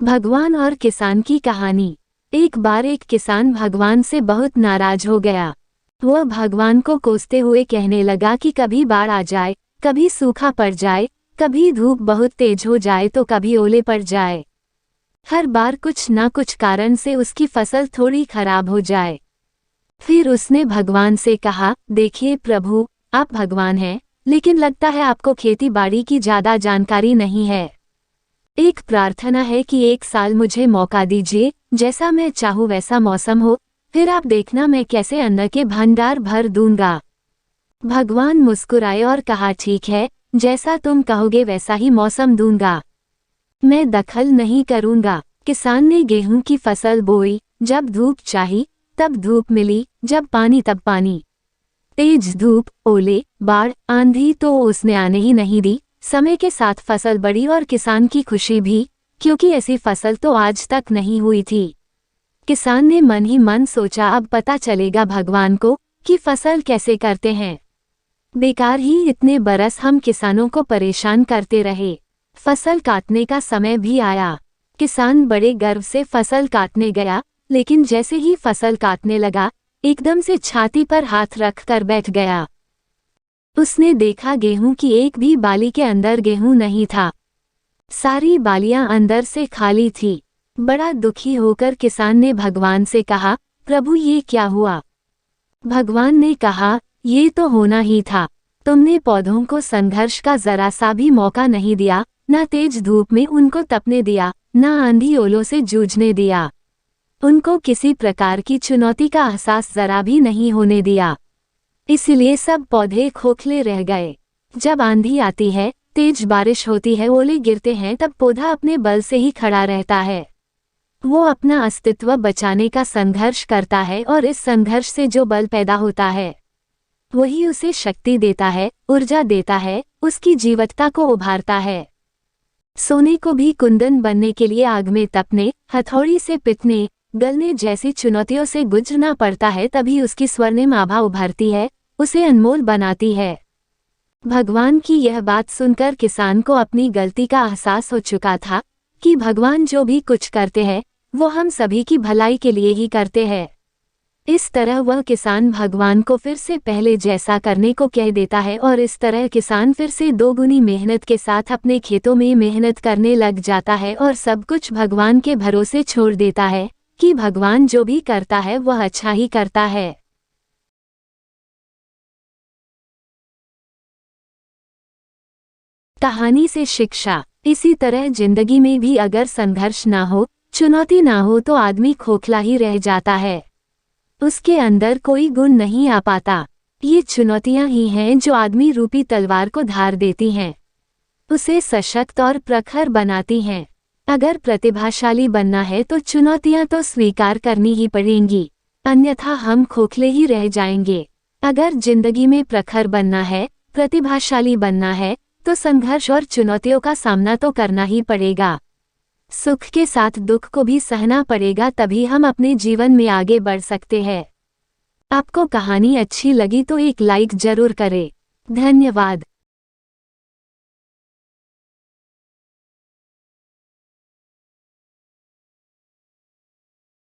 भगवान और किसान की कहानी। एक बार एक किसान भगवान से बहुत नाराज हो गया। वह भगवान को कोसते हुए कहने लगा कि कभी बाढ़ आ जाए, कभी सूखा पड़ जाए, कभी धूप बहुत तेज हो जाए तो कभी ओले पड़ जाए। हर बार कुछ ना कुछ कारण से उसकी फसल थोड़ी खराब हो जाए। फिर उसने भगवान से कहा, देखिए प्रभु, आप भगवान हैं, लेकिन लगता है आपको खेती बाड़ी की ज्यादा जानकारी नहीं है। एक प्रार्थना है कि एक साल मुझे मौका दीजिए, जैसा मैं चाहूँ वैसा मौसम हो, फिर आप देखना मैं कैसे अन्न के भंडार भर दूंगा। भगवान मुस्कुराए और कहा, ठीक है, जैसा तुम कहोगे वैसा ही मौसम दूंगा, मैं दखल नहीं करूंगा। किसान ने गेहूं की फसल बोई, जब धूप चाही तब धूप मिली, जब पानी तब पानी। तेज धूप, ओले, बाढ़, आंधी तो उसने आने ही नहीं दी। समय के साथ फसल बढ़ी और किसान की खुशी भी, क्योंकि ऐसी फसल तो आज तक नहीं हुई थी। किसान ने मन ही मन सोचा, अब पता चलेगा भगवान को कि फसल कैसे करते हैं। बेकार ही इतने बरस हम किसानों को परेशान करते रहे। फसल काटने का समय भी आया। किसान बड़े गर्व से फसल काटने गया, लेकिन जैसे ही फसल काटने लगा, एकदम से छाती पर हाथ रख कर बैठ गया। उसने देखा गेहूं की एक भी बाली के अंदर गेहूं नहीं था। सारी बालियां अंदर से खाली थी। बड़ा दुखी होकर किसान ने भगवान से कहा, प्रभु ये क्या हुआ? भगवान ने कहा, ये तो होना ही था। तुमने पौधों को संघर्ष का जरा सा भी मौका नहीं दिया, न तेज धूप में उनको तपने दिया, न आंधी ओलों से जूझने दिया। उनको किसी प्रकार की चुनौती का एहसास जरा भी नहीं होने दिया। इसलिए सब पौधे खोखले रह गए। जब आंधी आती है, तेज बारिश होती है, ओले गिरते हैं, तब पौधा अपने बल से ही खड़ा रहता है। वो अपना अस्तित्व बचाने का संघर्ष करता है और इस संघर्ष से जो बल पैदा होता है वही उसे शक्ति देता है, ऊर्जा देता है, उसकी जीवटता को उभारता है। सोने को भी कुंदन बनने के लिए आग में तपने, हथौड़ी से पिटने, गलने जैसी चुनौतियों से गुजरना पड़ता है, तभी उसकी स्वर्णिम आभा उभरती है, उसे अनमोल बनाती है। भगवान की यह बात सुनकर किसान को अपनी गलती का एहसास हो चुका था कि भगवान जो भी कुछ करते हैं वो हम सभी की भलाई के लिए ही करते हैं। इस तरह वह किसान भगवान को फिर से पहले जैसा करने को कह देता है और इस तरह किसान फिर से दोगुनी मेहनत के साथ अपने खेतों में मेहनत करने लग जाता है और सब कुछ भगवान के भरोसे छोड़ देता है कि भगवान जो भी करता है वह अच्छा ही करता है। कहानी से शिक्षा। इसी तरह जिंदगी में भी अगर संघर्ष ना हो, चुनौती ना हो तो आदमी खोखला ही रह जाता है। उसके अंदर कोई गुण नहीं आ पाता। ये चुनौतियां ही हैं जो आदमी रूपी तलवार को धार देती हैं, उसे सशक्त और प्रखर बनाती हैं। अगर प्रतिभाशाली बनना है तो चुनौतियां तो स्वीकार करनी ही पड़ेंगी, अन्यथा हम खोखले ही रह जाएंगे। अगर जिंदगी में प्रखर बनना है, प्रतिभाशाली बनना है, तो संघर्ष और चुनौतियों का सामना तो करना ही पड़ेगा। सुख के साथ दुख को भी सहना पड़ेगा, तभी हम अपने जीवन में आगे बढ़ सकते हैं। आपको कहानी अच्छी लगी तो एक लाइक जरूर करें। धन्यवाद।